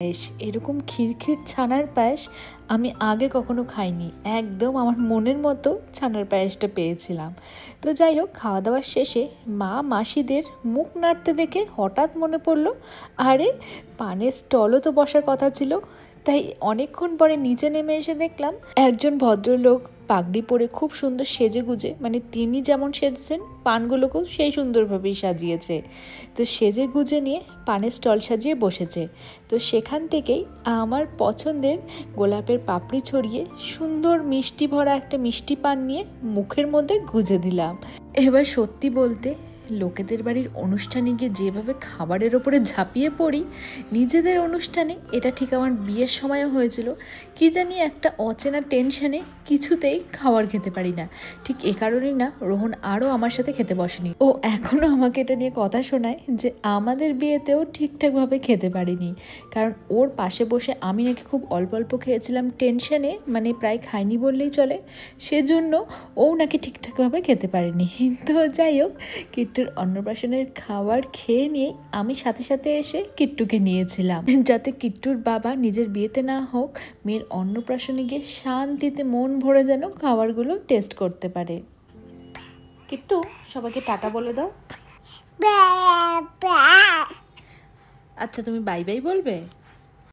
পায়েস এরকম ক্ষীরক্ষীর ছানার পায়েস আমি আগে কখনো খাইনি। একদম আমার মনের মতো ছানার পায়েসটা পেয়েছিলাম। তো যাই হোক, খাওয়া দাওয়ার শেষে মা মাসিদের মুখ নাড়তে দেখে হঠাৎ মনে পড়লো, আরে পানের স্টলও তো বসার কথা ছিল। তাই অনেকক্ষণ পরে নিচে নেমে এসে দেখলাম একজন ভদ্রলোক পাগড়ি পরে খুব সুন্দর সেজে গুজে, মানে তিনি যেমন সেজেছেন পানগুলোকেও সেই সুন্দরভাবেই সাজিয়েছে। তো সেজে গুজে নিয়ে পানের স্টল সাজিয়ে বসেছে। তো সেখান থেকেই আমার পছন্দের গোলাপের পাপড়ি ছড়িয়ে সুন্দর মিষ্টি ভরা একটা মিষ্টি পান নিয়ে মুখের মধ্যে গুজে দিলাম। এবার সত্যি বলতে লোকেদের বাড়ির অনুষ্ঠানে গিয়ে যেভাবে খাবারের ওপরে ঝাঁপিয়ে পড়ি, নিজেদের অনুষ্ঠানে এটা ঠিক আমার বিয়ের সময়ও হয়েছিল। কি জানি একটা অচেনা টেনশনে কিছুতেই খাবার খেতে পারি না। ঠিক এ কারণেই না রোহন আরও আমার সাথে খেতে বসেনি। ও এখনও আমাকে এটা নিয়ে কথা শোনায় যে আমাদের বিয়েতেও ঠিকঠাকভাবে খেতে পারিনি, কারণ ওর পাশে বসে আমি নাকি খুব অল্প অল্প খেয়েছিলাম টেনশনে, মানে প্রায় খাইনি বললেই চলে। সেজন্য ও নাকি ঠিকঠাকভাবে খেতে পারেনি। তো যাই হোক, কিট্টুর অন্নপ্রাশনের খাবার খেয়ে নিয়ে আমি সাথে সাথে এসে কিট্টুকে নিয়েছিলাম, যাতে কিট্টুর বাবা নিজের বিয়েতে না হোক, মেয়ের অন্নপ্রাশনে গিয়ে শান্তিতে মন ভরে যেন খাবারগুলো টেস্ট করতে পারে। কিট্টু, সবাইকে টাটা বলে দাও। আচ্ছা, তুমি বাই বাই বলবে?